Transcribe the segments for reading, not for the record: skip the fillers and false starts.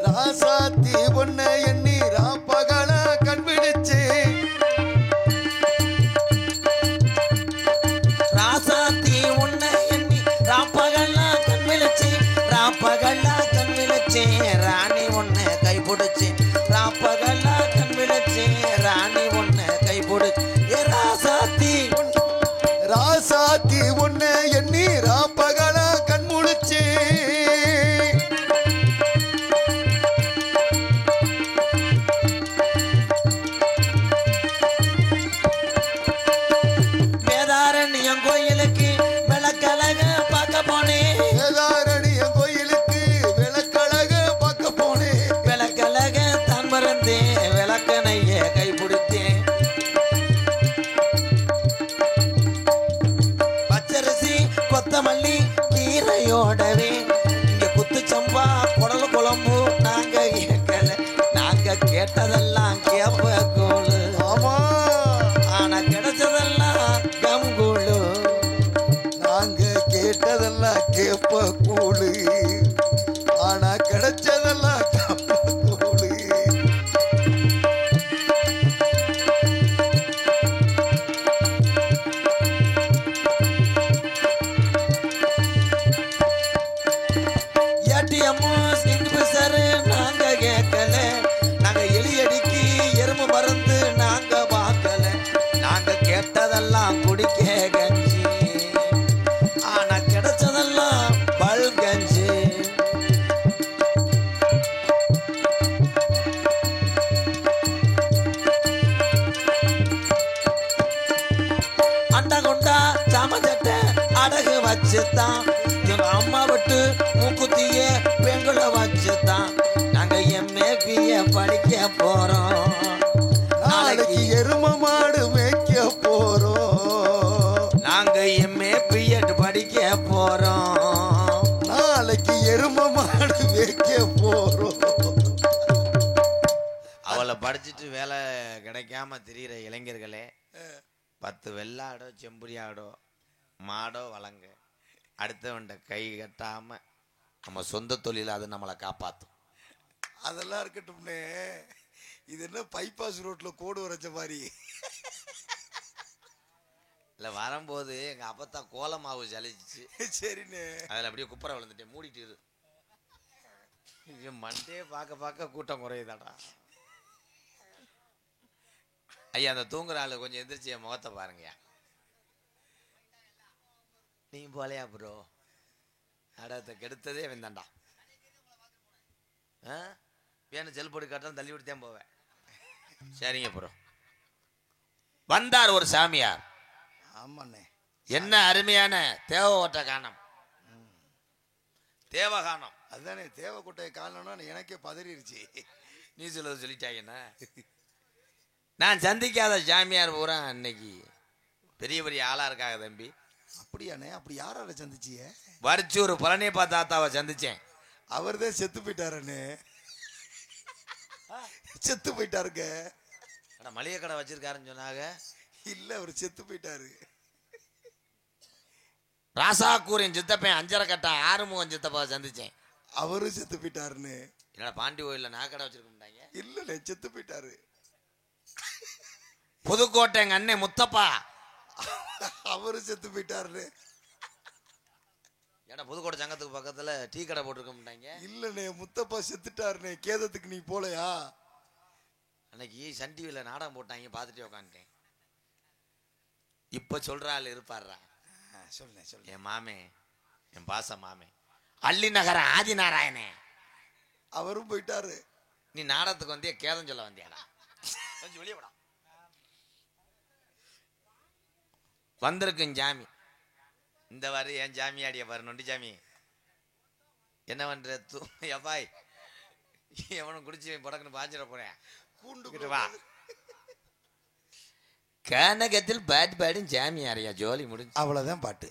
ராசாத்தி ஒன்ன எண்ணி ராப்பகல கண்பிடிச்சு ராசாத்தி ஒன்ன எண்ணி ராப்பகல கண்பிடிச்சு ராப்பகல கண்பிடிச்சு ராணி ஒன்ன கைப்பிடிச்சு ராப்பகல கண்பிடிச்சு ராணி ஒன்ன கைப்பிடிச்சு ராசாத்தி ராசாத்தி ஒன்ன எண்ணி ராப்பகல கண்முழிச்சு கோயிலுக்கு விளக்கழக பார்க்க போனேன். வேதாரண்யம் கோயிலுக்கு விளக்கழக பார்க்க போனேன். விளக்கழக தான் மறந்தேன் விளக்கணைய கைப்பிடித்தேன். பச்சரிசி கொத்தமல்லி கீரையோடவே இங்க குத்து சம்பா குடல் குழம்பு நாங்க கேட்கல. நாங்க கேட்டதெல்லாம் கேப்ப கோளு. ஆமா ஆனா கிடைச்சதெல்லாம் கம்கூழு. நாங்க கேட்டதெல்லாம் கேப்ப கூழு. ஆனா கிடைச்சதெல்லாம் கூழு. ஏடிஎம் ஸ்கிங்பிசர் நாங்க கேட்கல. நாங்க எலியடிக்கு எறும்பு மருந்து நாங்க பார்க்கல. நாங்க கேட்டதெல்லாம் குடிக்க கஞ்சி. ஆனா கிடைச்சதெல்லாம் பல் கஞ்சி. அண்டா கொண்டா சாமச்சட்டை அடகு வச்சுதான் எங்க அம்மா விட்டு மூக்குத்திய பெண்கள வச்சுதான் நாங்க எம்ஏபிய படிக்க போறோம். நாளைக்கு எரும மாடு மேய்க்க போறோம். நாங்க எம்ஏபிஎட் படிக்க போறோம். நாளைக்கு எரும மாடு மேய்க்க போறோம். அவளை படிச்சுட்டு வேலை கிடைக்காம திரியிற இளைஞர்களே, 10 வெள்ளாடோ செம்புரியாடோ மாடோ வளங்க அடுத்தவன்ட கை கட்டாம நம்ம சொந்த தொழில அது நம்மளை காப்பாற்றும். அதெல்லாம் இருக்கட்டும்னே. இது என்ன பைபாஸ் ரோட்ல கோடு வரைச்ச மாதிரி. இல்லை வரும்போது எங்கள் அப்பத்தா கோலமாவு சலிச்சு சரிண்ணே. அதில் அப்படியே குப்பரை விழுந்துட்டேன். மூடிட்டு இரு. மண்டே பார்க்க பார்க்க கூட்டம் குறையுதாடா. ஐயா அந்த தூங்குற ஆளு கொஞ்சம் எந்திரிச்சு என் முகத்தை பாருங்கய்யா. நீ போலையா ப்ரோ? அடத்தை கெடுத்ததே வெந்தாண்டா. வேணும் செல் போட்டு காட்டாலும் தள்ளி விட்டுதான் போவேன். சரிங்க ப்ரோ. வந்தார் ஒரு சாமியார். ஆமாண்ணே. என்ன அருமையான தேவ ஓட்ட காணம். தேவகானம் அதுதானே. தேவக்கோட்டையை காணணும்னு எனக்கே பதறிடுச்சு. நீ சொல்லிட்டாங்கன்னா நான் சந்திக்காத சாமியார் பூரா அன்னைக்கு பெரிய பெரிய ஆளா இருக்காங்க தம்பி. அப்படியாண்ணே? அப்படி யாரால சந்திச்சிய? வரிச்சூர் பழனியப்பா தாத்தாவை சந்திச்சேன். அவர் தான் செத்து போயிட்டாருண்ணே. செத்து போயிட்டாருங்க. மளிகை கடை வச்சிருக்காருன்னு சொன்னாங்க. இல்ல அவர் செத்து போயிட்டாரு. ராசாக்கூரின் சித்தப்பேன் அஞ்சரை கட்டா ஆறுமுகம் சித்தப்பாவை சந்திச்சேன். அவரும் செத்து போயிட்டாருன்னு. என்னடா பாண்டி கோயில்ல நாக்கடை வச்சிருக்கோம்ட்டாங்க. இல்லண்ணே செத்து போயிட்டாரு. புதுக்கோட்டை எங்க அண்ணன் முத்தப்பா அவரும் செத்து போயிட்டாரு. ஏன்னா புதுக்கோட்டை சங்கத்துக்கு பக்கத்துல டீ கடை போட்டிருக்கோம்ட்டாங்க. இல்லண்ணே முத்தப்பா செத்துட்டாருண்ணே. கேதத்துக்கு நீ போலையா? அன்னைக்கு சன் டிவியில நாடகம் போட்டாங்க, பார்த்துட்டே உட்காந்துட்டேன். இப்ப சொல்ற ஆள் இருப்பாருடா. சொல்லுண்ணே சொல்லு. என் மாமே, என் பாச மாமே அள்ளி நகர ஆதி நாராயணே அவரும் போயிட்டாரு. நீ நாடகத்துக்கு வந்தியா கேதம் சொல்ல வந்தியாடா? கொஞ்சம் வெளியே விடா. வந்திருக்கும் ஜாமி இந்த வாரு என் ஜாமியாடிய பாரு நொண்டி ஜாமி என்ன பண்ற எப்பாய் எவனும் குடிச்சு புடக்குன்னு பாஞ்சிட போறேன் கூண்டு வா கனகத்தில் பாட்டு பாடும் ஜாமியாரையா ஜோலி முடிஞ்சு அவ்வளவுதான் பாட்டு.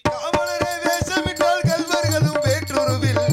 காவலரே வேஷமிட்டால் கல்வர்களும் வேற்றுருவில்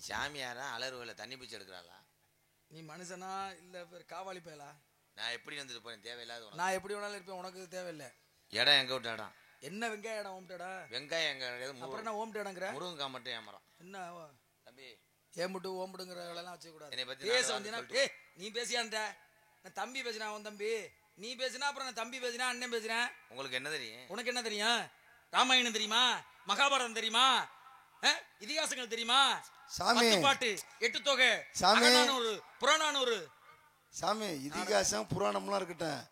சாமியாரா அலறுவல தண்ணி பிடிச்சி எடுக்கிறாளா? நீ மனுஷனா இல்ல காவாலி பயலா? நான் எப்படி வந்துட்டு போறேன் தேவையில்லாத? நான் எப்படி வேணாலும் இருப்பேன், உனக்கு தேவையில்லை. இடம் எங்க விட்ட இடம்? என்ன வெங்காய இடம்? ஓம்டடா வெங்காயம் எங்க? அப்புறம் என்ன ஓம்ட இடங்கிற? முருங்கா மட்டும் ஏமரம் என்ன தம்பி ஏமுட்டு ஓம்புடுங்கிற வேலைலாம் வச்சுக்க கூடாது. என்னை பத்தி பேச வந்தீனா நீ பேசியான்டா, நான் தம்பி பேசினா உன் தம்பி, நீ பேசினா அப்புறம் நான் தம்பி பேசினா அண்ணன் பேசுறேன். உங்களுக்கு என்ன தெரியும்? உனக்கு என்ன தெரியும்? ராமாயணம் தெரியுமா? மகாபாரதம் தெரியுமா? இதிகாசங்கள் தெரியுமா? சாமி பாட்டு, எட்டு தொகை, சாமி புறநானூறு. சாமி இதிகாசம் புராணம்லாம் இருக்கட்டும்,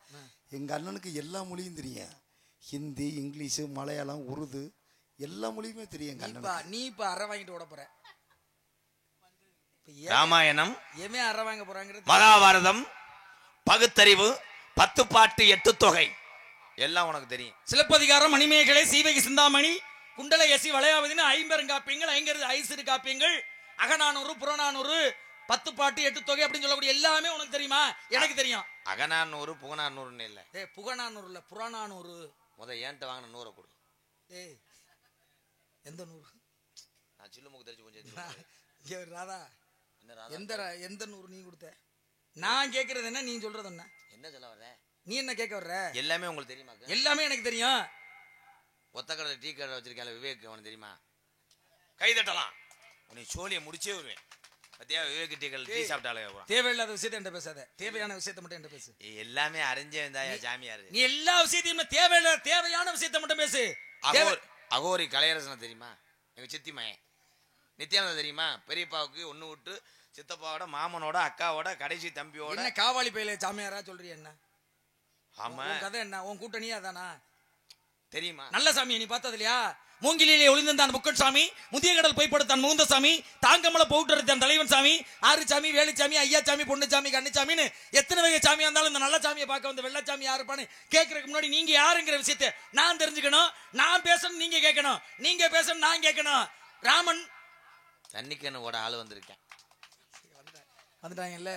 எங்க அண்ணனுக்கு எல்லா மொழியும் தெரியும். ஹிந்தி, இங்கிலீஷு, மலையாளம், உருது எல்லா மொழியுமே தெரியும். நீ இப்ப அறை வாங்கிட்டு ஓட போற. ராமாயணம் ஏமே அறை வாங்க போறாங்க. மகாபாரதம், பகுத்தறிவு, 10 பாட்டு, 8 தொகை எல்லாம் உனக்கு தெரியும். சிலப்பதிகாரம், மணிமேகலை, சீவகி சிந்தாமணி, குண்டல எசி வளையாவதினு 50 காப்பியங்கள், 50 ஐசிறு காப்பியங்கள், அகநானூறு, புறநானூறு, 10 பாட்டு 8 தொகை அப்படின்னு சொல்லக்கூடிய எல்லாமே உனக்கு தெரியுமா? எனக்கு தெரியும். அகநானூறு புகநானூறுன்னு இல்ல. புகநானூறு இல்ல, புறநானூறு. ஏன்ட்ட வாங்கின 100 கொடு. எந்த 100? நான் சில்லுமுக்கு தெரிஞ்சு கொஞ்சம் ராதா, எந்த 100 நீ கொடுத்த? நான் கேட்கறது என்ன, நீ சொல்றது என்ன? என்ன சொல்ல வர்ற? நீ என்ன கேட்க வர்ற? எல்லாமே உங்களுக்கு தெரியுமா? எல்லாமே எனக்கு தெரியும். ஒத்த கடை டீ கடை வச்சிருக்கேன் விவேக், அவனுக்கு தெரியுமா? கை தட்டலாம். உன்னை சோழியை முடிச்சே வருவேன். பத்தியா விவேக் டீ கடை டீ சாப்பிட்டாலே. தேவையில்லாத விஷயத்தை என்கிட்ட பேசாத, தேவையான விஷயத்தை மட்டும் என்கிட்ட பேசு. எல்லாமே அறிஞ்சே இருந்தாயா ஜாமியாரு? நீ எல்லா விஷயத்தையும் தேவையான விஷயத்தை மட்டும் பேசு. அகோரி கலையரசனை தெரியுமா? எங்க சித்தி மயன் நித்யானந்த தெரியுமா? பெரியப்பாவுக்கு ஒண்ணு விட்டு சித்தப்பாவோட மாமனோட அக்காவோட கடைசி தம்பியோட. என்ன காவாலி பையில சாமியாரா சொல்றிய? என்ன ஆமா கதை? என்ன உன் கூட்டணியா தானா? தெரியுமா? நல்ல சாமியை நீ பார்த்தது இல்லையா? மூங்கிலே ஒளிந்தான் முக்கன் சாமி, முதிய கடல் போய்படுத்தான் முகுந்த சாமி, தாங்கமல பவுட்டர் தலைவன் சாமி, ஆறு சாமி, வேலுச்சாமி, ஐயா சாமி, பொண்ணு சாமி, கண்ணுச்சாமின்னு எத்தனை வகை சாமியா இருந்தாலும் இந்த நல்ல சாமியை பார்க்க வந்த வெள்ளச்சாமி யாருப்பான்னு கேட்கறதுக்கு முன்னாடி நீங்க யாருங்கிற விஷயத்தை நான் தெரிஞ்சுக்கணும். நான் பேசணும், நீங்க கேட்கணும். நீங்க பேசணும், நான் கேட்கணும். ராமன் தண்ணிக்கண்ணு ஓட ஆளு வந்திருக்கேன். வந்துட்டாங்கல்ல,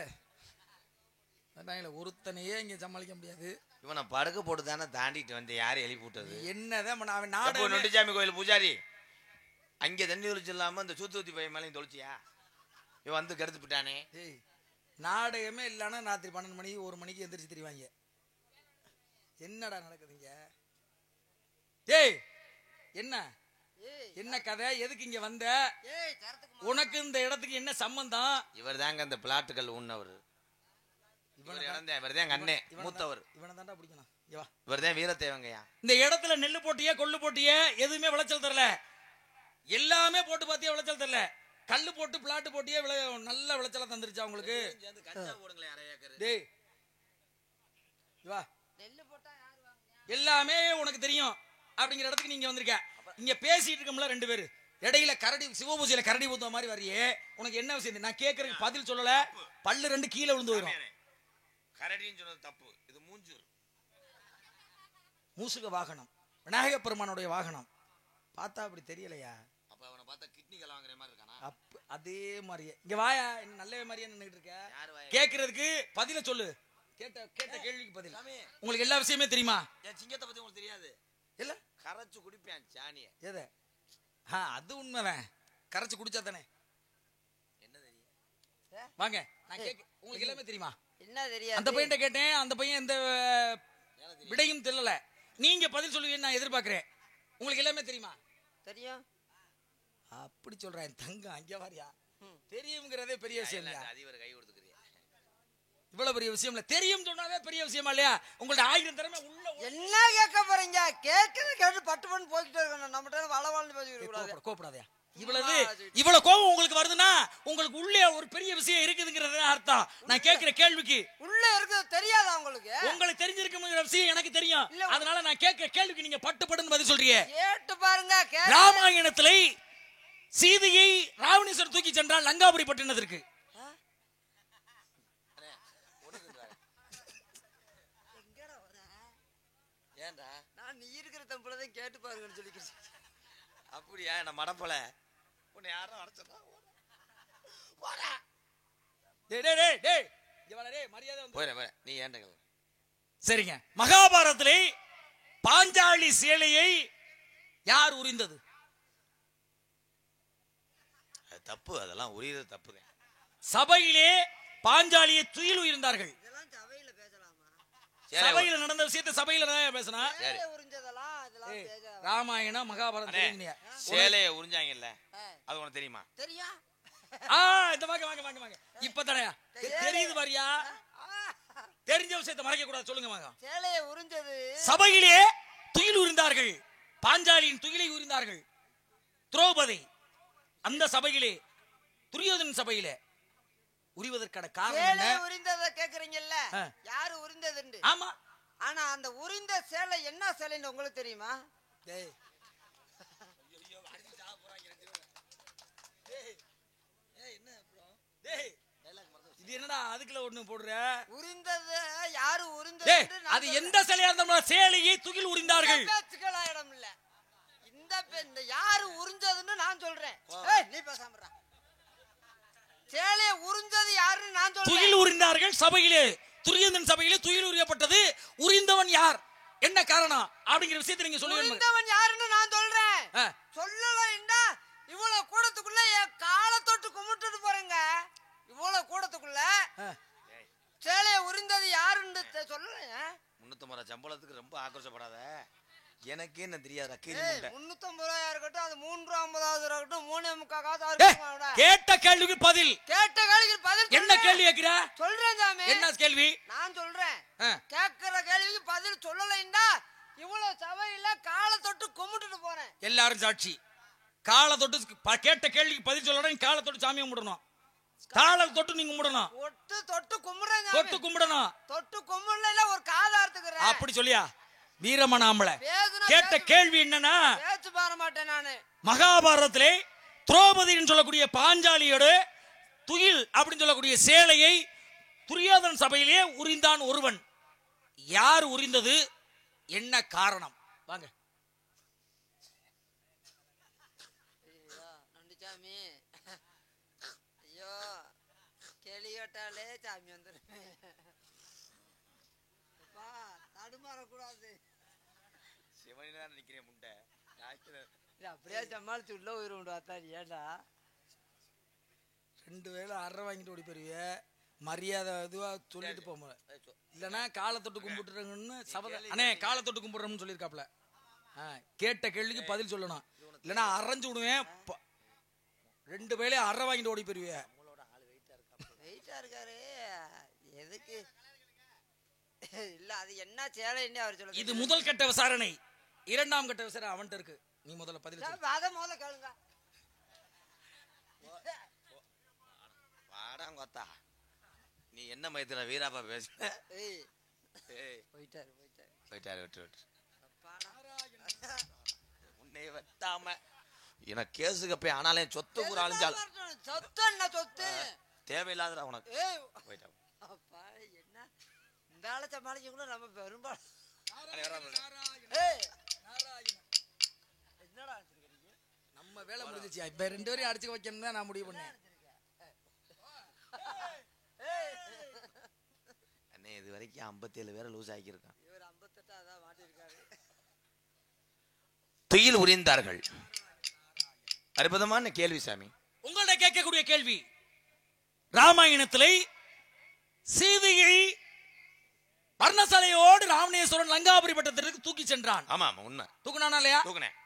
ஒருத்தனையே இங்க சமாளிக்க முடியாது. இவனை படுக்க போட்டு தானே தாண்டிட்டு வந்து யாரு எழுப்பி விட்டது? என்னதான் அவன் நாடு நொண்டிச்சாமி கோயில் பூஜாரி அங்கே தண்ணி தொளிச்சு இல்லாம இந்த சூத்துவத்தி பையன் மேலையும் தொளிச்சியா? இவன் வந்து கெடுத்து விட்டானே. நாடகமே இல்லைன்னா ராத்திரி 12 மணி 1 மணிக்கு எந்திரிச்சு தெரிவாங்க. என்னடா நடக்குதுங்க? என்ன என்ன கதை? எதுக்கு இங்க வந்த? உனக்கு இந்த இடத்துக்கு என்ன சம்பந்தம்? இவர் தாங்க இந்த பிளாட்டுகள் உண்ணவர். இந்த இடத்துல நெல்லு போட்டியே கொள்ளு போட்டியே எதுவுமே விளைச்சல் தரல. எல்லாமே போட்டு பாத்தியா விளைச்சல் தரல. கல்லு போட்டு பிளாட்டு போட்டியே நல்ல விளைச்சல தந்துருச்சா உங்களுக்கு? எல்லாமே உனக்கு தெரியும் அப்படிங்கிற இடத்துக்கு நீங்க வந்திருக்க. இங்க பேசிட்டு இருக்கோம்ல 2 பேரு, இடையில கரடி சிவபூஜையில கரடி ஊத்துற மாதிரி வரையே. உனக்கு என்ன விஷயம்? நான் கேட்கறேன், பதில் சொல்லல. பல்லு 2 கீழே விழுந்து போயிடும். கரடின்னு சொன்னது தப்பு. இது மூஞ்சூர் மூசுக வாகனம், விநாயக பெருமானுடைய வாகனம். பார்த்தா அப்படி தெரியலையா? அப்ப அவனை பார்த்தா கிட்னி கலவாங்குற மாதிரி இருக்கானா? அதே மாதிரியே இங்க வாயா, நல்ல மாதிரியே நின்னுட்டு இருக்க. கேக்குறதுக்கு பதில சொல்லு. கேட்ட கேள்விக்கு பதில். உங்களுக்கு எல்லா விஷயமே தெரியுமா? என் சிங்கத்தை பத்தி உங்களுக்கு தெரியாது இல்ல? கரைச்சு குடிப்பேன் சாணிய. எதை? அது உண்மைதான். கரைச்சு குடிச்சா தானே. என்ன தெரியும்? வாங்க, நான் உங்களுக்கு எல்லாமே தெரியுமா? என்ன தெரியாது? அந்த பையன்ட்ட கேட்டேன், அந்த பையன் எந்த விடையும் தெரியல. நீங்க பதில் சொல்லுவீங்கன்னு நான் எதிர்பார்க்கிறேன். உங்களுக்கு எல்லாமே தெரியுமா? தெரியும். அப்படி சொல்றேன் தங்கம். அங்க வாரியா, தெரியுங்கிறதே பெரிய விஷயம் இல்லையா? அதிபர் கை கொடுத்துக்கிறீங்க. இவ்வளவு பெரிய விஷயம் இல்ல, தெரியும் சொன்னாவே பெரிய விஷயமா இல்லையா? உங்கள்ட்ட 1000 திறமை உள்ள என்ன கேட்க போறீங்க? கேட்டு பட்டு பண்ணி போய்கிட்டே இருக்கணும். நம்மகிட்ட வளவாழ்ந்து பேசிக்கிட்டு கூடாது. கோபப்படாதயா. இவ்வளவு கோபம் உங்களுக்கு வருதுன்னா உங்களுக்கு உள்ளே ஒரு பெரிய விஷயம் இருக்குதுங்கிறது அர்த்தம். நான் கேட்கிற கேள்விக்கு உள்ள இருக்குது தெரியாதா உங்களுக்கு? உங்களுக்கு தெரிஞ்சிருக்குங்கிற விஷயம் எனக்கு தெரியும். அதனால நான் கேட்கிற கேள்விக்கு நீங்க பட்டுன்னு பதில் சொல்றீங்க. கேட்டு பாருங்க. ராமாயணத்திலே சீதையை ராவணேஸ்வரர் தூக்கி சென்றால் லங்காபுரி பட்டினத்திற்கு. ஏன்டா நான் நீ இருக்கிற தம்புலதான் கேட்டு பாருங்கன்னு சொல்லிக்கிறேன். அப்படியா? என்ன மடப்பல உன்னை யாரும் அடைச்சா நீ ஏன்டா? சரிங்க, மகாபாரதத்திலே பாஞ்சாலி சேலையை யார் உரிந்தது? தப்பு, அதெல்லாம் உரியது தப்புதான். சபையிலே பாஞ்சாலியை துயில் உயிர்ந்தார்கள். இதெல்லாம் சபையில பேசலாமா? சபையில நடந்த விஷயத்தை சபையில பேசினா உறிஞ்சதெல்லாம் இதெல்லாம் பேச. ராமாயணம் மகாபாரதம் சேலையை உறிஞ்சாங்கல்ல, அது உனக்கு தெரியுமா? தெரியும். இந்த வாங்க இப்பதானயா தெரியுது பாரியா? தெரிஞ்ச விஷயத்தை மறைக்க கூடாது. சொல்லுங்க வாங்க. சேலையை உறிஞ்சது சபையிலே துயில் உரிந்தார்கள். பாஞ்சாலியின் துயிலை உரிந்தார்கள். திரௌபதி அந்த சபையிலே, துரியோதன சபையிலே உரிவதற்கான காரணம் என்ன? உரிந்தத கேக்குறீங்கல்ல, யாரு உரிந்ததுன்னு. ஆமா, ஆனா அந்த உரிந்த சேலை என்ன சேலைன்னு உங்களுக்கு தெரியுமா? இது என்னடா அதுக்குள்ள ஒண்ணு போடுற? உரிந்தது யாரு உரிந்தது? அது எந்த சேலையா இருந்தாலும் சேலையை துகில் உரிந்தார்கள். இடம் இல்ல. இந்த யாரு உறிஞ்சதுன்னு நான் சொல்றேன். நீ பேசாம இரு. சேலையை உறிஞ்சது யாருன்னு நான் சொல்றேன். துகில் உரிந்தார்கள் சபையிலே. துரியோதனன் சபையிலே துகில் உரியப்பட்டது. உரிந்தவன் யார், என்ன காரணம் அப்படிங்கிற விஷயத்தை நீங்க சொல்லுங்க. உரிந்தவன் யாருன்னு நான் சொல்றேன். சொல்லலைன்னா இவ்வளவு கூடத்துக்குள்ள என் காலை தொட்டு கும்பிட்டுட்டு போறேங்க. இவ்வளவு கூடத்துக்குள்ள சேலையை உரிந்தது யாருன்னு சொல்லல. 350 சம்பளத்துக்கு ரொம்ப ஆக்ரோஷப்படாத. எனக்கு என்ன தெரியாது. 350 ரூபாயா இருக்கட்டும், அது 350 இருக்கட்டும், 3.25 கேட்ட கேள்விக்கு பதில். கேட்ட கேள்விக்கு பதில். என்ன கேள்வி கேக்குற? சொல்றேன் சாமி. என்ன கேள்வி? நான் சொல்றேன். கேக்குற கேள்விக்கு பதில் சொல்லலைன்னா இவ்வளவு சபையில காலை தொட்டு கும்பிட்டுட்டு போறேன். எல்லாரும் சாட்சி. காலை தொட்டு கேட்ட கேள்விக்கு பதில் சொல்லணும். காலை தொட்டு சாமி கும்பிடணும். காலை தொட்டு நீங்க கும்பிடணும். தொட்டு கும்பிடுறேன். தொட்டு கும்பிடணும். தொட்டு கும்பிடல ஒரு காதார்த்துக்கிறேன். அப்படி சொல்லியா வீரமனாமல? கேட்ட கேள்வி என்னன்னா, பேச்சு பார மாட்டேன் நானு. மகாபாரதத்திலே திரௌபதின்னு சொல்லக்கூடிய பாஞ்சாலியோட துயில் அப்படின்னு சொல்லக்கூடிய சேலையை துரியோதன சபையிலே உரிந்தான் ஒருவன். யார் உரிந்தது, என்ன காரணம்? வாங்க. நண்டிச்சாமி, ஐயோ கேள்வி கேட்டாலே சாமி வந்துரு. தடுமாறக்கூடாது. சிவனிதான் நிக்கிறேன் முண்டை. அப்படியே சமாளிச்சு உள்ள உயிரும் அத்தாடி. ஏண்டா 2 வேளை அரை வாங்கிட்டு ஓடி போயிருவிய. மரியாதை இதுவா சொல்லிட்டு போக இல்லைன்னா காலை தொட்டு கும்பிட்டுறங்கன்னு அண்ணே காலை தொட்டு கும்பிடுறோம்னு சொல்லியிருக்காப்ல. கேட்ட கேள்விக்கு பதில் சொல்லணும். இல்லைன்னா அரைஞ்சு விடுவேன். 2 வேளை அரை வாங்கிட்டு ஓடி போயிருவிய. வெயிட்டா இருக்காரு எதுக்கு? இல்ல அது என்ன சேலைன்னு அவர் சொல்ல. இது முதல் கட்ட விசாரணை. 2ஆம் கட்ட விசாரணை அவன்கிட்ட இருக்கு. நீ முதல்ல பதில் சொல்லு. அத முதல்ல கேளுங்க. வாடாங்கோத்தா, நீ என்ன மைத்துல வீராப்பா பேசுற? போயிட்டாரு விட்டு உன்னை வெட்டாம எனக்கு கேசுக்கு போய் ஆனாலும் சொத்து கூட அழிஞ்சாலும் சொத்து என்ன சொத்து தேவையில்லாத உனக்கு. போயிட்டா என்ன இந்த ஆளை சமாளிக்க கூட நம்ம பெரும்பாலும் நம்ம வேலை முடிஞ்சிச்சு. இப்ப 2 பேரையும் அடிச்சு வைக்கணும் தான் நான் முடிவு பண்ணேன். அண்ணே இது இது வரைக்கும் 57 பேரை லூஸ் ஆக்கியிருக்கான். இவர் 58 மாட்டிருக்காரு. துயில் உரிந்தார்கள். அற்புதமான கேள்வி சாமி. உங்கள்ட்ட கேட்கக்கூடிய கேள்வி, ராமாயணத்திலே சீதையை பர்ணசாலையோடு ராமணேஸ்வரன் லங்காபுரி பட்டத்திற்கு தூக்கி சென்றான். ஆமா உண்மை. தூக்குனானா இல்லையா? தூக்குனேன்.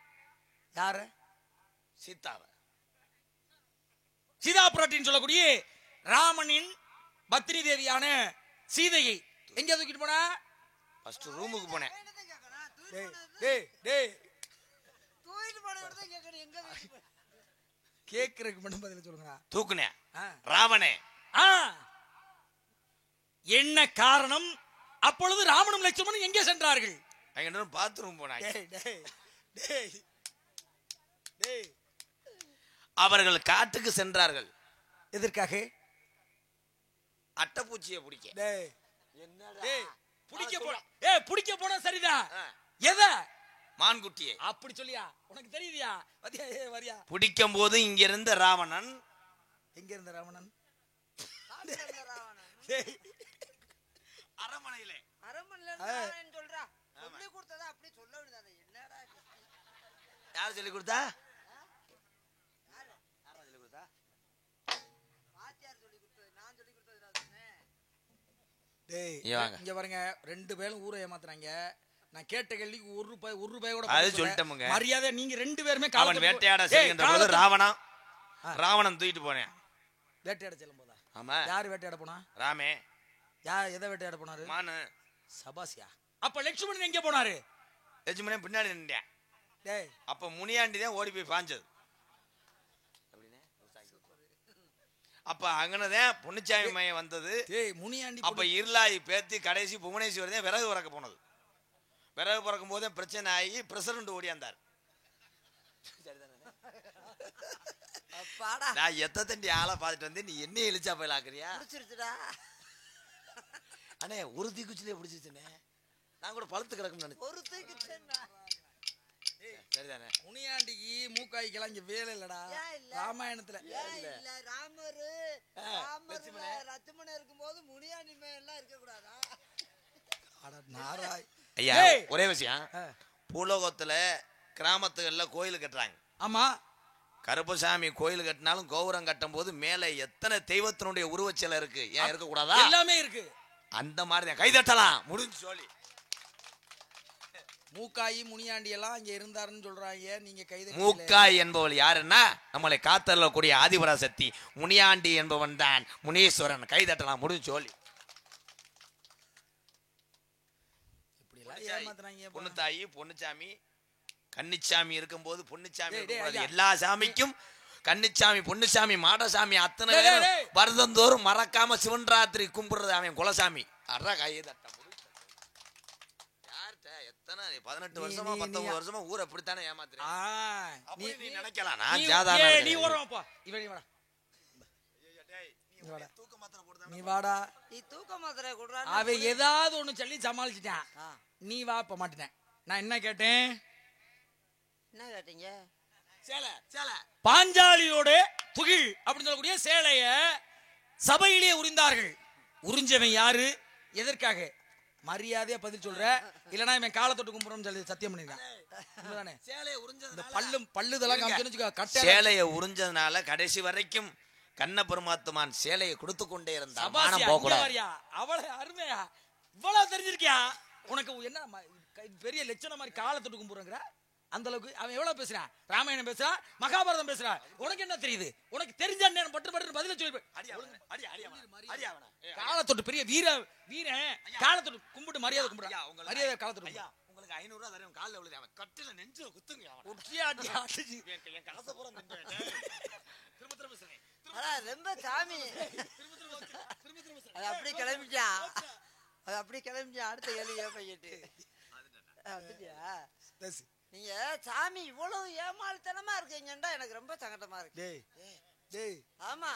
யாரு? சீதாவை. சீதா புராட்டின்னு சொல்லக்கூடிய ராமனின் பத்னி தேவியான சீதையை எங்க தூக்கிட்டு போனா? ஃபர்ஸ்ட் ரூமுக்கு போனேன். கேக்குறதுக்கு மட்டும் பதில் சொல்லுங்க. தூக்குனேன். ராவணே. என்ன காரணம்? அப்பொழுது ராமனும் லட்சுமணனும் எங்கே சென்றார்கள்? பாத்ரூம் போனாங்க. அவர்கள் காட்டுக்கு சென்றார்கள். எதற்காக? அட்டைப்பூச்சியை பிடிக்க. பிடிக்க போனா சரிதான். எத? மான்குட்டியை. அப்படி சொல்லியா? உனக்கு தெரியுதியா? வரியா? பிடிக்கும் போது இங்க இருந்த ராவணன். எங்க இருந்த ராவணன்? அரமனையிலே. சொல்றா. சொல்லி கொடுத்ததா அப்படி சொல்ல வேண்டியது. என்னடா யார் சொல்லி கொடுத்தா? இங்க பாருங்க, 2 பேரும் ஊரை ஏமாத்துறாங்க. நான் கேட்ட கேள்விக்கு ஒரு ரூபாய் கூட அது சொல்லிட்டேங்க. மரியாதை நீங்க 2 பேருமே அவன் வேட்டையாட செல்கின்ற போது ராவணன் தூக்கிட்டு போனேன். வேட்டையாட செல்லும் போதா? ஆமா. யாரு வேட்டையாட போனா? ராமே. யார் எதை வேட்டையாட போனாரு? மானு. சபாசியா. அப்ப லட்சுமணன் எங்க போனாரு? லட்சுமணன் பின்னாடி நின்றேன். அப்ப முனியாண்டி தான் ஓடி போய் பாஞ்சது. அப்ப அங்கனதான் பொன்னுச்சாமி மையம் வந்தது. முனியாண்டி. அப்ப இருளாயி பேத்தி கடைசி புவனேஸ்வரி தான் விறகு பறக்க போனது. விறகு பறக்கும் போதே பிரச்சனை ஆகி பிரசிடண்ட் ஓடியாந்தார். நான் எத்த தண்டி ஆளை பார்த்துட்டு வந்து நீ என்ன இழிச்சா போய் ஆக்குறியா? அண்ணே ஒரு தீக்குச்சிலே பிடிச்சிருச்சுனே. நான் கூட பழுத்து கிடக்கும் நினைச்சேன். ஒரு தீக்குச்சி. சரிதானே? முனியாண்டிக்கு மூக்காய்க்கெல்லாம் இங்க வேலை இல்லடா. ராமாயணத்துல லட்சுமணன் இருக்கும்போது முனியாண்டி எல்லாம் இருக்க கூடாதா? ஐயா ஒரே விஷயம், பூலோகத்துல கிராமத்துகள்ல கோயில் கட்டுறாங்க. ஆமா. கருப்பசாமி கோயில் கட்டினாலும் கோபுரம் கட்டும் போது மேல எத்தனை தெய்வத்தினுடைய உருவச்சிலை இருக்கு, ஏன் இருக்க கூடாதா? எல்லாமே இருக்கு. அந்த மாதிரி தான் கைதட்டலாம் முடிஞ்சு சொல்லி. மூக்காயி முனியாண்டி எல்லாம் இங்க இருந்தாருன்னு சொல்றாங்க. நீங்க கைது. மூக்காய் என்பவள் யாருன்னா நம்மளை காத்தரக்கூடிய ஆதிபராசக்தி. முனியாண்டி என்பவன் தான் முனீஸ்வரன். கைதட்டலாம் முடிஞ்சு சொல்லி. பொண்ணுத்தாயி பொன்னுச்சாமி கன்னிச்சாமி இருக்கும் போது பொன்னுச்சாமி எல்லா சாமிக்கும் கன்னிச்சாமி பொன்னுச்சாமி மாடசாமி அத்தனை பேரும் வருதந்தோறும் மறக்காம சிவன் ராத்திரி கும்பிடுறது அவன் குலசாமி. அறா கைதட்டம். 18 வருஷமா 19 வருஷமா ஊர் அப்படித்தானே ஏமாத்துறேன். நீ நினைக்கலாம் நான் சாதாரண. நீ வரப்பா. இவனி வாடா. நீ வாடா. நீ தூக்க மாத்திரை குடுறா. அவ ஏதாவது ஒண்ணு சொல்லி சமாளிச்சிட்டான். நீ வா. இப்ப மாட்டேன். நான் என்ன கேட்டேன்? என்ன கேட்டீங்க? சேலை பாஞ்சாலியோட துகில் அப்படின்னு சொல்லக்கூடிய சேலைய சபையிலேயே உரிந்தார்கள். உறிஞ்சவன் யாரு? எதற்காக? மரியாதையா பதில் சொல்ற, இல்லனா இவன் காலை தொட்டு கும்புறோம்னு சொல்லி சத்தியம் பண்ணிருக்கான். சேலையை உறிஞ்சது இந்த பல்லுதெல்லாம் காமிச்சுக்க. சேலையை உறிஞ்சதுனால கடைசி வரைக்கும் கண்ண பெருமாத்துமான் சேலையை கொடுத்து கொண்டே இருந்தான். மானம் போக கூடாது. அவளை அருமையா இவ்வளவு தெரிஞ்சிருக்கியா? உனக்கு என்ன பெரிய லட்சணம் மாதிரி காலை தொட்டு கும்புறங்கிற அந்த அளவுக்கு அவன் எவ்வளவு பேசுறான்? ராமாயணம் பேசுறான், மகாபாரதம் பேசுறான். உனக்கு என்ன தெரியுது? உனக்கு தெரிஞ்ச பட்டு பதில சொல்லி காலை தொட்டு பெரிய வீரன் காலை தொட்டு கும்பிட்டு மரியாதை கும்பிடுறா. மரியாதை காலை தொட்டு. உங்களுக்கு 500 ரூபாய் தரேன். கால்ல விழுது. அவன் கட்டில நெஞ்சில குத்துங்க. என் காசை பூரா திரும்ப சொல்றேன். ரொம்ப சாமி அது அப்படி கிளம்பிட்டான். அது அப்படி கிளம்பிட்டான். அடுத்த கேள்வி பையிட்டு நீங்க சாமி இவ்வளவு ஏமாளித்தனமா இருக்கீங்கடா எனக்கு ரொம்ப சங்கடமா இருக்கு. ஆமா,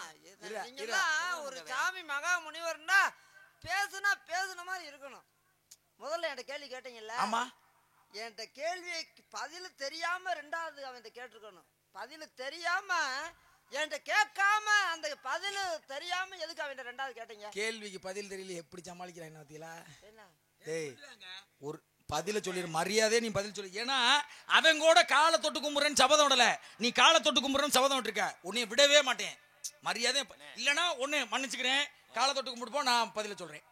நீங்கெல்லாம் ஒரு சாமி மகா முனிவர்னா பேசுன மாதிரி இருக்கணும். முதல்ல என்கிட்ட கேள்வி கேட்டீங்கல்ல? ஆமா. என்கிட்ட கேள்வி பதில் தெரியாம 2வது அவன் கேட்டிருக்கணும். பதில் தெரியாம என்கிட்ட கேட்காம அந்த பதில் தெரியாம எதுக்கு அவன் ரெண்டாவது கேட்டீங்க? கேள்விக்கு பதில் தெரியல எப்படி சமாளிக்கிறாங்க பாத்தீங்களா? என்ன டேய் ஒரு பதில சொல்லிரு, மரியாதையே நீ பதில் சொல்லு. ஏன்னா அவன் கூட காலை தொட்டு கும்புறேன்னு சபதம் விடல, நீ காலை தொட்டு கும்புறேன்னு சபதம் விட்டுருக்க. உன்னைய விடவே மாட்டேன். மரியாதை இல்லைன்னா ஒண்ணு மன்னிச்சுக்கிறேன், காலை தொட்டு கும்பிட்டு போ, நான் பதில சொல்றேன்.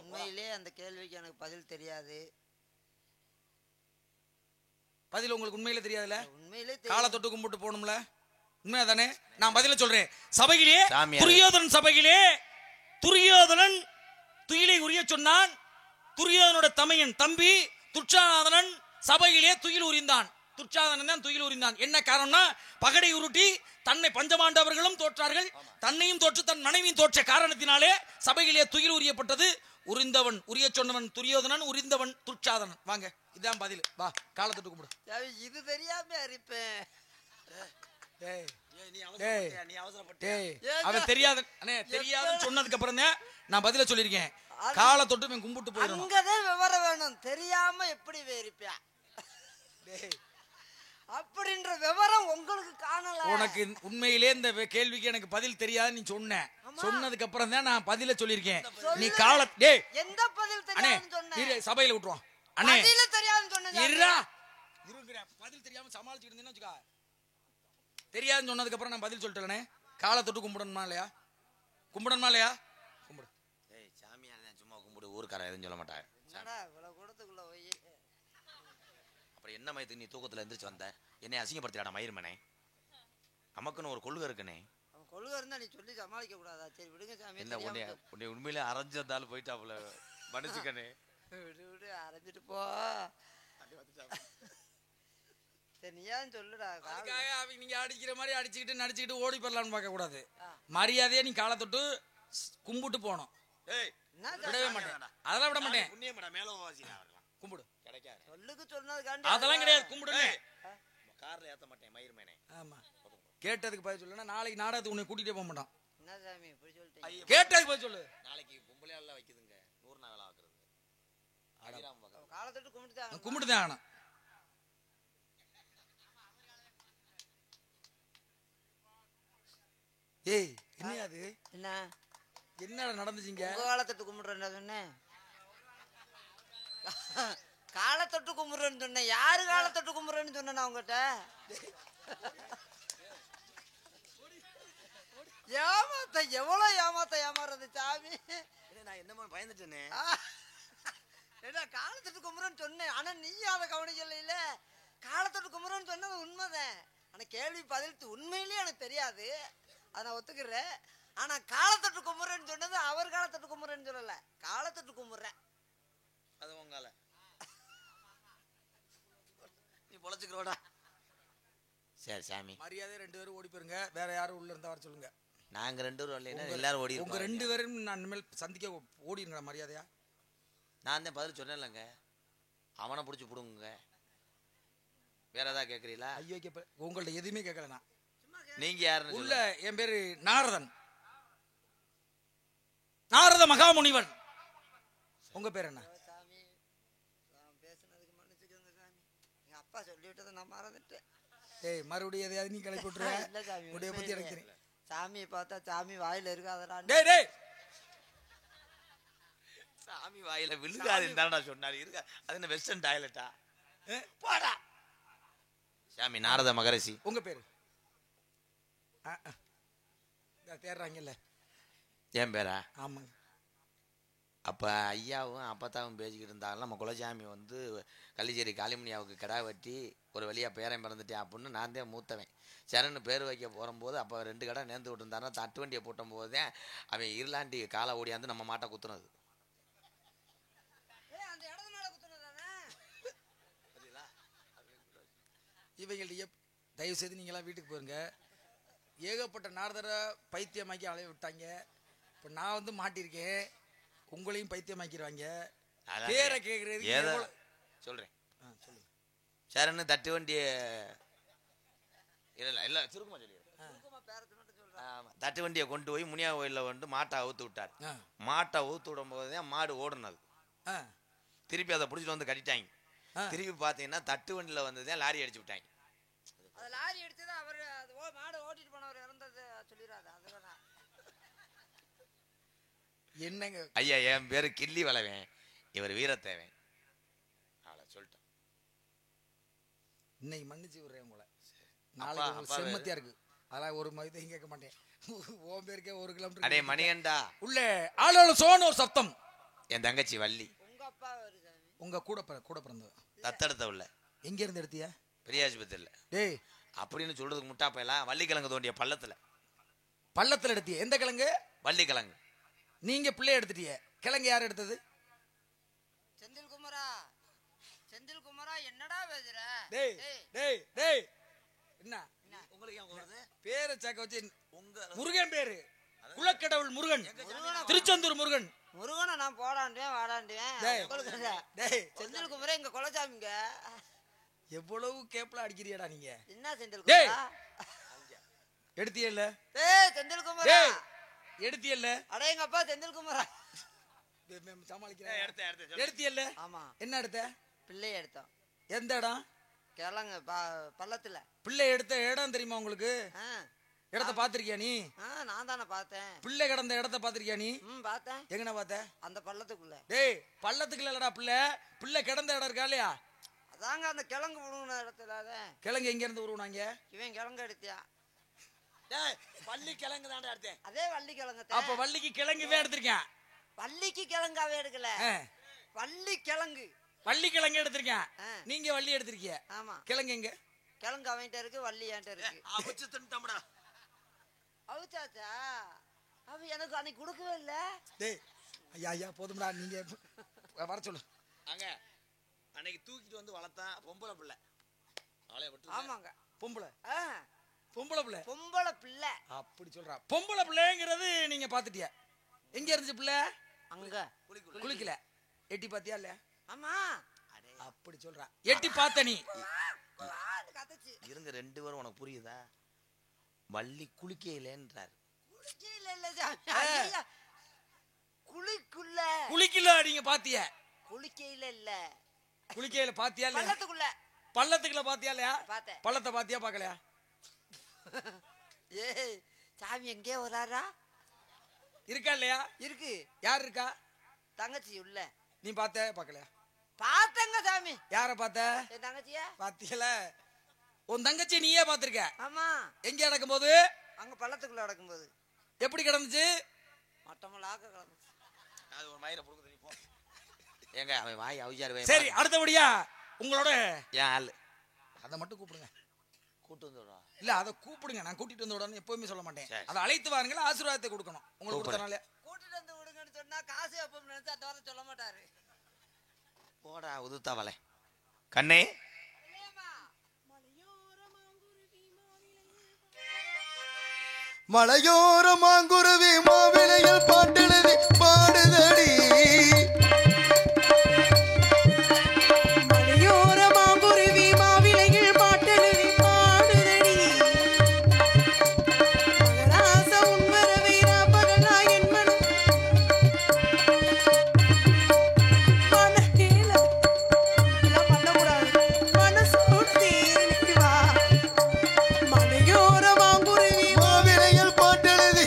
உண்மையிலே அந்த கேள்விக்கு எனக்கு பதில் தெரியாது. பதில் உங்களுக்கு உண்மையிலே தெரியாதுல்ல? உண்மையிலே காலை தொட்டு கும்பிட்டு போகணும்ல, உண்மையா தானே? நான் பதில சொல்றேன். சபையிலே சாமியார். துரியோதனன் சபையிலே துரியோதனன் துயிலை உரிய சொன்னான். துரியோதனோட தமையன் தம்பி துச்சாதனன் சபையிலே துயில் உரிந்தான். துச்சாதனன் தான் துயில் உரிந்தான். என்ன காரணம்னா பகடை உருட்டி தன்னை பஞ்சமாண்டவர்களும் தோற்றார்கள், தன்னையும் தோற்று தன் மனைவியும் தோற்ற காரணத்தினாலே சபையிலே துயில் உரியப்பட்டது. உரிந்தவன் உரிய சொன்னவன் துரியோதனன், உரிந்தவன் துச்சாதனன். வாங்க இதான் பதில். வா காலத்துட்டு கும்பிடு. இது தெரியாம இருப்பேன். அவன் தெரியாத தெரியாதுன்னு சொன்னதுக்கு அப்புறம் தான் நான் பதில சொல்லியிருக்கேன். காலை தொட்டு கும்பிட்டு போயிடணும். அங்கதான் விவரம் வேணும். தெரியாம எப்படி இருப்பேன் அப்படின்ற விவரம் உங்களுக்கு காணல. உனக்கு உண்மையிலே இந்த கேள்விக்கு எனக்கு பதில் தெரியாது நீ சொன்ன. சொன்னதுக்கு அப்புறம் தான் நான் பதில சொல்லியிருக்கேன். நீ கால டேய் எந்த பதில் தெரியாதுன்னு சொன்னேன்? சபையில விட்டுருவோம். அண்ணே பதில தெரியாதுன்னு சொன்னேன். இருடா இருங்கற பதில் தெரியாம சமாளிச்சிட்டு இருந்தேன்னு வெச்சுக்க. தெரியாதுன்னு சொன்னதுக்கு அப்புறம் நான் பதில் சொல்லிட்டேனே. காலை தொட்டு கும்பிடணுமா இல்லையா? கும்பிடணுமா இல்லையா? கும்பிடு. ஏய் சாமியார் தான் சும்மா கும்பிடு, ஊர்க்காரன் எதுவும் சொல்ல மாட்டாங்க. என்னடா இவ்வளவு கூடத்துக்குள்ள போய் அப்புறம் என்ன மயத்துக்கு நீ தூக்கத்துல எந்திரிச்சு வந்த? என்னை அசிங்கப்படுத்திடாடா மயிர்மனே. நமக்குன்னு ஒரு கொள்கை இருக்குனே. அவன் கொள்கை இருந்தா நீ சொல்லி சமாளிக்க கூடாதா? சரி விடுங்க சாமி. என்ன உன்னை உண்மையிலே அரைஞ்சிருந்தாலும் போயிட்டாப்புல மன்னிச்சுக்கனே. விடு அரைஞ்சிட்டு போ. சரி நீ ஏன் சொல்லுடா. அதுக்காக அவங்க நீங்க அடிக்கிற மாதிரி அடிச்சுக்கிட்டு நடிச்சுக்கிட்டு ஓடி போடலாம்னு பார்க்க கூடாது. மரியாதையா நீ காலை தொட்டு கும்பிட்டு போகணும். ஏய் விடவே மாட்டேன், அதெல்லாம் விட மாட்டேன். புண்ணியமடா மேல வாசினா கும்பிடு. கிடைக்காது. சொல்லுக்கு சொன்னதுக்காண்டி அதெல்லாம் கிடையாது, கும்பிடுன்னு. கார்ல ஏத்த மாட்டேன் மயிர்மேனே. ஆமா கேட்டதுக்கு பதில் சொல்லுனா நாளைக்கு நாடகத்துக்கு உன்னை கூட்டிட்டே போக மாட்டான். என்ன சாமி இப்படி சொல்லிட்டீங்க? கேட்டதுக்கு பதில் சொல்லு. நாளைக்கு பொம்பளையால வைக்குதுங்க 100 நாள் வேலை ஆக்குறது. அடிராம் பக்கம் காலத்தட்டு கும்பிட்டு கும்பிட்டு தான் ஆகணும். ஏய் என்ன அது? என்ன என்னடா நடந்துச்சுங்க? காலத்தட்டு கும்பிடுறேன் சொன்னேன். காலத்தொட்டு கும்பிடுறேன்னு சொன்னேன். யாரு காலத்தொட்டு கும்பிடுறேன்னு சொன்னேன் உங்ககிட்ட? ஏமாத்த எவ்வளவு ஏமாறது சாமி. நான் என்னமா பயந்துட்டேனே. ஏடா காலத்தொட்டு கும்பிடுறேன்னு சொன்னேன். ஆனா நீ அதை கவனிக்கல. இல்ல காலத்தொட்டு கும்பிடுறேன்னு சொன்னது உண்மைதான். ஆனா கேள்வி பதில் உண்மையிலேயே எனக்கு தெரியாது, அதை நான் ஒத்துக்கிறேன். ஆனா காலத்தொட்டு கும்பிடுறேன்னு சொன்னது அவர் காலத்தொட்டு கும்பிடுறேன்னு சொல்லல, காலத்தொட்டு கும்பிடுறேன். அது உங்கால நீ பொழைச்சுக்கிறோடா. சரி சாமி மரியாதை 2 பேரும் ஓடி போயிருங்க. வேற யாரும் உள்ள இருந்தா வர சொல்லுங்க. நாங்க 2 பேரும் வரலைன்னா எல்லாரும் ஓடி உங்க 2 பேரும் நான் இனிமேல் சந்திக்க ஓடிருங்க மரியாதையா. நான் தான் பதில் சொன்னேன்லங்க, அவனை பிடிச்சி பிடுங்க. வேற ஏதாவது கேட்குறீங்களா? ஐயோ உங்கள்ட்ட எதுவுமே கேட்கல. நான் நீங்க யாருன்னு உள்ள என் பேரு நாரதன், நாரத மகாமுனிவன். உங்க பேர் என்ன? சாமி பேசுனதுக்கு மன்னிச்சுக்கோங்க சாமி. எங்க அப்பா சொல்லிவிட்டதை நான் மறந்துட்டேன். ஏய் மறுபடியும் எதையாவது நீ கிளப்பி விட்டுருவேன். இல்ல சாமி, உடைய பத்தி எனக்கு தெரியும். சாமியை பார்த்தா சாமி வாயில இருக்காதடா. டேய் டேய் சாமி வாயில விழுகாதுன்னு தானடா சொன்னாரு. இருக்கா அது என்ன வெஸ்டர்ன் டாய்லெட்டா? போடா சாமி. நாரத மகரிஷி. உங்க பேரு? தேடுறாங்கல்ல. என் பேரா? ஆமாங்க. அப்ப ஐயாவும் அப்பத்தாவும் பேசிக்கிட்டு இருந்தாங்க. நம்ம குலசாமி வந்து கள்ளிச்சேரி காளிமணியாவுக்கு கிடா வெட்டி ஒரு வழியா பேரன் பிறந்துட்டேன் அப்படின்னு நான் தான் மூத்தவன். சரன்னு பேர் வைக்க போகும்போது அப்போ 2 கடை நேர்ந்து விட்டுருந்தாருன்னா தட்டு வண்டியை போட்டும் போது தான் அவன் இருளாண்டி காலை ஓடியாந்து நம்ம மாட்டை குத்துனது. இவைகள்ட்ட தயவு செய்து நீங்களாம் வீட்டுக்கு போயிருங்க. ஏகப்பட்ட நாரதரை பைத்தியமாக்கி அலைய விட்டாங்க. இப்போ நான் வந்து மாட்டியிருக்கேன், உங்களையும் பைத்தியமாக்கிடுவாங்க. பேரை கேட்கறது சொல்றேன். சொல்லுங்க. சரன்னு தட்டு வண்டிய இல்ல சுருக்கமா சொல்லி தட்டு வண்டியை கொண்டு போய் முனியா கோயில வந்து மாட்டை அவுத்து விட்டார். மாட்டை அவுத்து விடும் போதுதான் மாடு ஓடுனது. திருப்பி அதை பிடிச்சிட்டு வந்து கட்டிட்டாங்க. திருப்பி பாத்தீங்கன்னா தட்டு வண்டியில வந்ததுதான் லாரி அடிச்சு விட்டாங்க. லாரி அடிச்சது அவர் மாடு ஓட்டிட்டு போனவர் இறந்தது சொல்லிடாத அதெல்லாம் என்னங்க ஐயா என் பேரு கிள்ளி வளவன், இவர் வீரத்தேவன். அவளை சொல்லிட்டேன். இன்னைக்கு மன்னிச்சு விடுறேன் உங்களை. நாளைக்கு செம்மத்தியா இருக்கு, அதெல்லாம் ஒரு இதையும் கேட்க மாட்டேன். ஓம் பேருக்கே 1 கிலோமீட்டர். அடே மணிகண்டா, உள்ள ஆளோட சோன்னு ஒரு சத்தம். என் தங்கச்சி வள்ளி. உங்க அப்பா வருது உங்க கூட பிறந்தவ. தத்தெடுத்த உள்ள எங்க இருந்து எடுத்தியா? பெரிய ஆஸ்பத்திரியில. டேய் அப்படின்னு சொல்றதுக்கு முட்டாப்பையெல்லாம் வள்ளிக்கிழங்கு தோண்டிய பள்ளத்துல. பள்ளத்துல எடுத்திய? எந்த கிழங்கு? வள்ளிக்கிழங்கு. நீங்க பிள்ளை எடுத்துட்டிய, கிழங்கு யார் எடுத்தது? செந்தில்குமரா. செந்தில்குமரா என்னடா பேசுற? டேய் டேய் டேய் என்ன உங்களுக்கு ஏன் வருது? பேரை சாக்க வச்சு முருகன் பேரு, குலக்கடவுள் முருகன், திருச்செந்தூர் முருகன். முருகனை நான் போடாண்டுவேன் வாடாண்டுவேன். டேய் செந்தில்குமரா எங்க குலசாமிங்க. எவ்வளவு கேப்ல அடிக்கிறியடா நீங்க? என்ன செந்தில்குமரா எடுத்தியல்ல? ஏய் செந்தில்குமரா எடுத்தியல்ல? அட எங்க அப்பா செந்தில்குமரா. சமாளிக்கிறேன். எடுத்தியல்ல? ஆமா. என்ன எடுத்த? பிள்ளை எடுத்தோம். எந்த இடம்? கிழங்கு பள்ளத்துல. பிள்ளை எடுத்த இடம் தெரியுமா உங்களுக்கு? இடத்த பாத்திருக்கியா நீ? நான் தானே பார்த்தேன். பிள்ளை கிடந்த இடத்த பாத்திருக்கியா நீ? பார்த்தேன். எங்கன பார்த்த? அந்த பள்ளத்துக்குள்ள. டேய் பள்ளத்துக்குள்ள இல்லடா பிள்ளை, பிள்ளை கிடந்த இடம் இருக்கா இல்லையா? அதாங்க அந்த கிழங்கு புடுங்கின இடத்துல. கிழங்கு எங்க இருந்து உருவாங்க? இவன் கிழங்கு எடுத்தியா? டேய் வள்ளி கிழங்கு தான்டா எடுத்தேன். அதே வள்ளி கிழங்கு. அப்ப வள்ளிக்கு கிழங்குவே எடுத்திருக்கேன். வள்ளிக்கு கிழங்காவே எடுக்கல, வள்ளி கிழங்கு. வள்ளி கிழங்கு எடுத்திருக்கேன். நீங்க வள்ளி எடுத்திருக்கீங்க. ஆமா. கிழங்கு எங்க? கிழங்கு அவன்கிட்ட இருக்கு, வள்ளி என்கிட்ட இருக்கு. அவிச்சு தின்னுட்டோம்டா. அவிச்சாச்சா? அவ எனக்கு அன்னைக்கு கொடுக்கவே இல்ல. டேய் ஐயா ஐயா போதும்டா, நீங்க வர சொல்லு. அங்க அன்னைக்கு தூக்கிட்டு வந்து வளர்த்தான் பொம்பளை பிள்ளை. அவளை விட்டு. ஆமாங்க பொம்பளை. பொம்பளை பிள்ளை. பொம்பளை பிள்ளை அப்படி சொல்றா. பொம்பளை பிள்ளைங்கிறது நீங்க பாத்துட்டியா? எங்க இருந்துச்சு பிள்ளை? அங்க குளிக்கல. எட்டி பாத்தியா இல்ல? ஆமா. அப்படி சொல்றா. எட்டி பார்த்த நீ இருங்க 2 பேரும் உனக்கு புரியுதா? வள்ளி குளிக்கலன்றார். குளிக்கல இல்ல சாமி. குளிக்குள்ள. குளிக்கல நீங்க பாத்தியா? குளிக்கையில இல்ல. குளிக்கையில பாத்தியா இல்ல? பள்ளத்துக்குள்ள. பள்ளத்துக்குள்ள பாத்தியா இல்லையா? பார்த்தேன். பள்ளத்தை பாத்தியா பாக்கலையா? ஏய் சாமி எங்கே வராரா? இருக்கா இல்லையா? இருக்கு. யார் இருக்கா? தங்கச்சி உள்ள. நீ பார்த்த பாக்கலையா? பார்த்தங்க சாமி. யார பார்த்த? என் தங்கச்சியா? பாத்தியல? உன் தங்கச்சி நீயே பாத்திருக்க. ஆமா. எங்க நடக்கும் போது? அங்க பள்ளத்துக்குள்ள நடக்கும்போது. எப்படி கிடந்துச்சு? மட்டமலாக்க கிடந்துச்சு. அது ஒரு மயிரை புடுங்குது. நீ போ. ஏங்க அவன் வாய் அவிச்சாரு. சரி அடுத்தபடியா உங்களோட ஏன் ஆளு அதை மட்டும் கூப்பிடுங்க. கூட்டு வந்து விடுவா. இல்ல அதை கூப்பிடுங்க. நான் கூட்டிட்டு வந்து விடணும் எப்பவுமே சொல்ல மாட்டேன். அதை அழைத்து வாருங்களா, ஆசீர்வாதத்தை கொடுக்கணும். உங்களுக்கு கொடுத்தனால கூட்டிட்டு வந்து விடுங்கன்னு சொன்னா காசு எப்ப நினைச்சு அதை சொல்ல மாட்டாரு. போடா உதுத்தா வலை. கண்ணே மலையோர மாங்குருவி மாவிளையில் பாட்டெழுதி பாடுதடி. மலையோர மாங்குருவி மாவிளையில் பாட்டெழுதி பாடுதடி. மகராச உன்வரவை ராபகலா என் மனம் மனகேல இதெல்லாம் பண்ணக்கூடாது. மனசோடு தேடி வா. மலையோர மாங்குருவி மாவிளையில் பாட்டெழுதி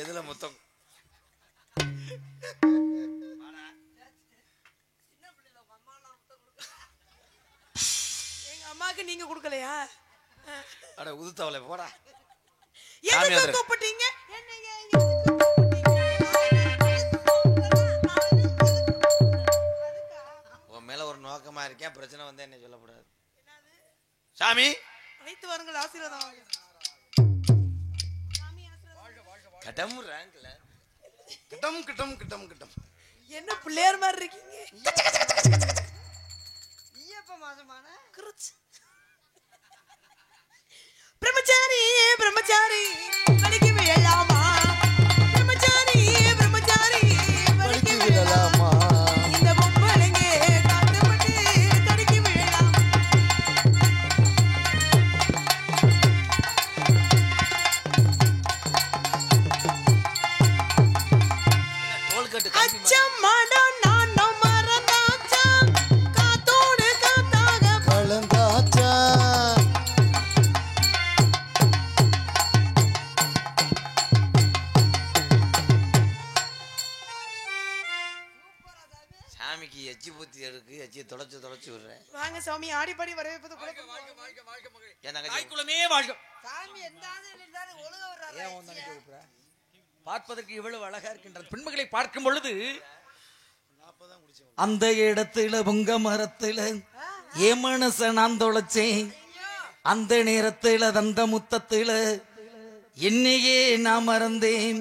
எதுல முத்தம் எங்க அம்மாக்கு நீங்க கொடுக்கலையா? அட உதுத்தவளை போடா. எதுக்கு கூப்பிட்டீங்க? என்னைய எதுக்கு கூப்பிட்டீங்க? உன் மேல ஒரு நோக்கமா இருக்கேன், பிரச்சனை வந்தா என்ன சொல்லக்கூடாது. சாமி அனைத்து வாருங்கள், ஆசீர்வாதம். கடம் ரேங்க்ல கிட்டம் கிட்டம் கிட்டம் கிட்டம். என்ன பிள்ளையார் மாதிரி இருக்கீங்க? ஈயப்ப மாசமான பிரம்மச்சாரி பிரம்மச்சாரி படிக்க விழலாமா? பிரம்மச்சாரி பிரம்மச்சாரி படிக்க விழலாமா? இந்த பொம்பளைங்க காட்டுப்பட்டு தடுக்க விழலாம். தோள்கட்டு அச்சம் மாடம் நானும் மறந்தாச்சா, காத்தோடு காத்தாக கலந்தாச்சா. சாமிக்கு எச்சி பூத்தி எடுக்கு, எச்சியை தொலைச்சு தொலைச்சு விடுறேன். வாங்க சாமி, ஆடிப்பாடி வரவேற்பது குழப்பம். என் தங்கச்சி தாய்க்குலமே வாழ்க. சாமி எந்த ஆசையில் இருந்தாலும் ஒழுக வர்றாரு. பார்ப்பதற்கு இவ்வளவு அழகா இருக்கின்றது. பெண்மகளை பார்க்கும் பொழுது அந்த இடத்துல உங்க மரத்துல என் மனச நான் தொலைச்சேன். அந்த நேரத்துல தந்த முத்தத்துல என்னையே நான் மறந்தேன்.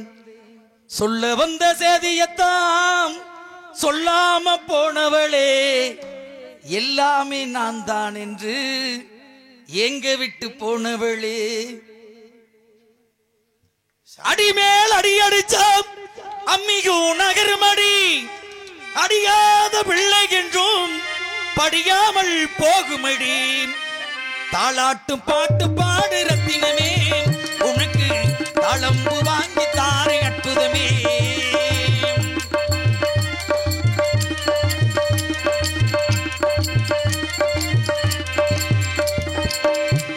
சொல்ல வந்த சேதியத்தான் சொல்லாம போனவளே, எல்லாமே நான் தான் என்று எங்க விட்டு போனவளே. அடிமேல் அடி அடிச்சாம் அம்மியும் நகருமடி, அடியாத பிள்ளை என்றும் படியாமல் போகுமடி. தாளாட்டும் பாட்டு பாடு ரத்தினமே, உனக்கு தளம்பு வாங்கி தாரை அற்புதமே.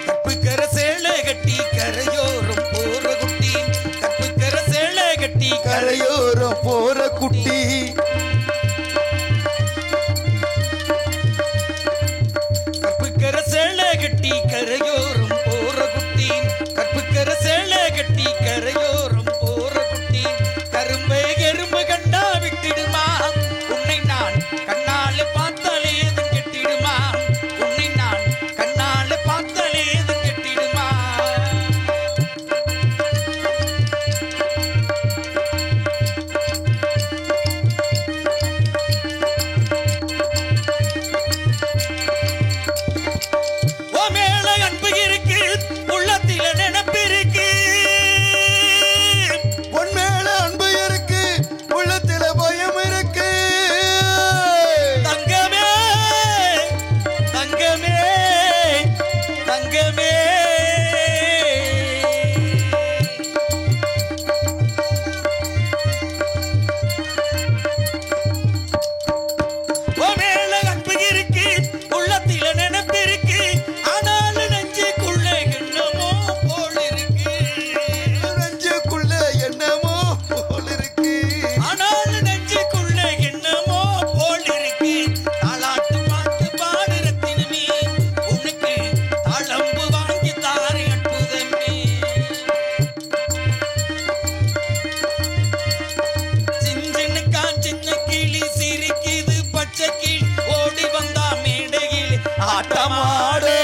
கற்புக்கர சேலை கட்டி கரையோரம் போற குட்டி, கற்புக்கர சேலை கட்டி கரையோரம் போற குட்டி. கற்புக்கர சேலை கட்டி கரையோரம் போற குட்டி, கற்புக்கர சேலை கட்டி கரையோரம் போற குட்டி. கரும்பை எறும்பு கண்டா விட்டிடுமா, உன்னை நான் கண்ணால பார்த்தாலே அது கெட்டிடுமா, உன்னை நான் கண்ணால பார்த்தாலே அது கெட்டிடுமா. ஓ மேல அன்பு இருக்கு, உள்ளத்தில நினைப்பு இருக்கு. உன் மேல அன்பு இருக்கு, உள்ளத்தில பயம் இருக்கு. தங்கமே தங்கமே தங்கமே, ஓ மேல அன்பு இருக்கு, உள்ளத்தில நினைப்பு இருக்கு. ஆனாலும் நெஞ்சுக்குள்ள என்னமோ போல் இருக்கு. நெஞ்சுக்குள்ள என்னமோ போல் இருக்கு. ஆனாலும் நெஞ்சுக்குள்ள என்னமோ போல் இருக்கு. தாலாட்டு பாட்டு பாடு ரத்தினமே, உனக்கு தாளம்பு வாங்கி தாரை அற்புதமே. சின்ன கிளி சிரிக்குது, பச்சை கிளி ஓடி வந்தா மேடையில் ஆட்டமாடு.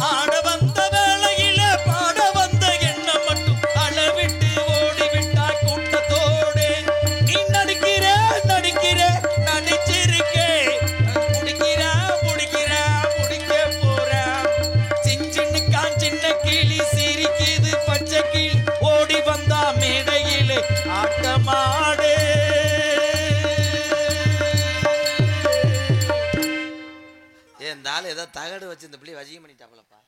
ஆட வந்த வேளையில பாட வந்த எண்ணம் மட்டும் அளவிட்டு ஓடிவிட்டா கூட்டத்தோடு. நீ நடிக்கிற நடிக்கிற நடிச்சிருக்கே, முடிக்கிற முடிக்கிற முடிக்க போற. சின்ன கிளி சிரிக்குது, பச்சை கிளி ஓடி வந்தா மேடையிலே ஆட்டமாடு. இந்த ஆள் ஏதோ தகடு வச்சு இந்த பிள்ளை வசியம் பண்ணிட்டாப்பலப்பா.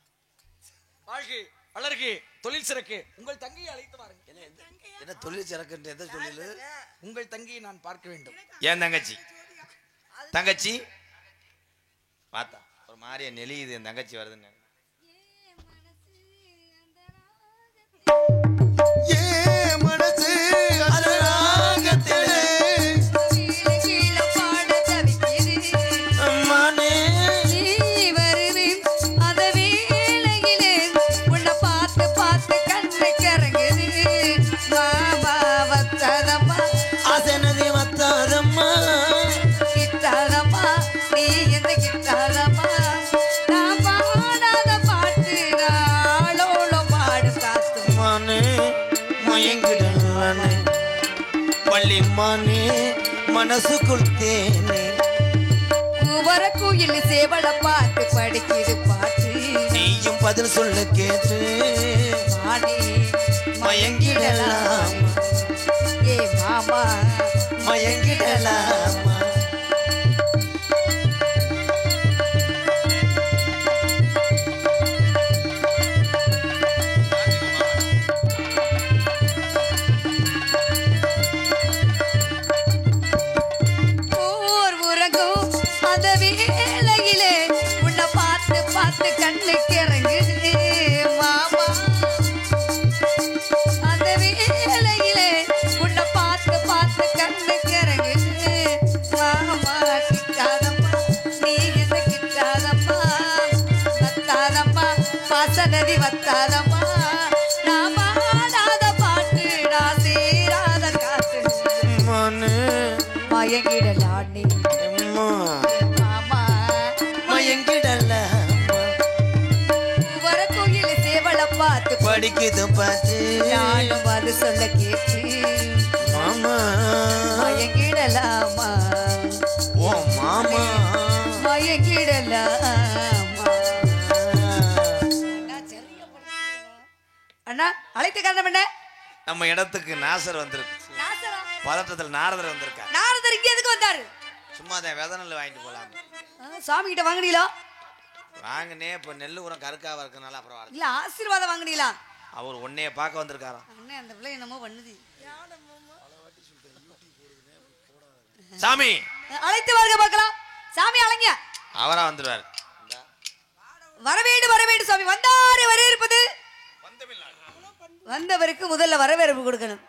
வாழ்க வளர்க, தொழில் சிறக்கு. உங்கள் தங்கையை அழைத்து வாருங்கள். என்ன தொழில் சிறக்குன்ற எதை தொழில்? உங்கள் தங்கையை நான் பார்க்க வேண்டும். ஏன் தங்கச்சி தங்கச்சி பார்த்தா ஒரு மாதிரியா நெளியுது, என் தங்கச்சி வருதுன்னு. ஏன் மனசு அது ராகத்திலே கீழே கீழே பாட தவிக்குது மானே நீ வருவே அந்த வேளையிலே உன்னை பார்த்து பார்த்து கண்ணு கறங்குது மாமா வத்தாதம்மா ஆசனதி மத்தாதம்மா கிட்டாதம்மா நீ எந்த கிட்டாதம்மா நான் பாடாத பாட்டு நாளோளம் பாடு காத்து மானே மயங்கிடலானே பள்ளி மானே மனசுக்குள் தேனே குவர குயில் சேவல பார்த்து படிக்குது பாட்டு நீயும் பதில் சொல்ல கேட்டு மானே மயங்கிடலாம் ஏ மாமா மயங்கிடலாமா போர் உறங்கும் அந்த வேளையிலே உன்னை பார்த்து பார்த்து கண்ணு கிறங்குது மாமா அந்த வேளையிலே உன்னை பார்த்து பார்த்து கண்ணு கிறங்குது மாமா கிட்டாதம்மா நீ என்ன கிட்டாதம்மா வத்தாதம்மா பாசநதி வத்தாதம்மா நான் பாடாத பாட்டு நான் சேராத காத்து மானே மயங்கிடலானே அம்மா மாமா மயங்கிடலாமா வர கோயில் சேவல பார்த்து படிக்குது பார்த்து நானும் அது சொல்ல கேட்டு மாமா மயங்கிடலாமா ஓ மாமா மயங்கிடலாமா அண்ணா அழைத்த காரணம் என்ன நம்ம இடத்துக்கு நாசர் வந்திருக்கு நாசரா பதட்டத்தில் நாரதர் வந்திருக்கார் நாரதர் இங்க எதுக்கு வந்தாரு சும்மா தான் வித நெல் வாங்கிட்டு போலாம் சாமி கிட்ட வாங்குனீங்களா வாங்கினே இப்போ நெல் உரம் கருக்காவ இருக்கனால அப்புறம் வரல. இல்ல ஆசீர்வாதம் வாங்குனீங்களா அவர் உன்னைய பார்க்க வந்திருக்காராம் அண்ணே அந்த பிள்ளை என்னமோ பண்ணுது சாமி அழைத்து வாங்க பார்க்கலாம் சாமி அழைங்க அவரா வந்துருவார் வரவேண்டு சாமி வந்தாரே வரவேற்பது வந்தவருக்கு முதல்ல வரவேற்பு கொடுக்கணும்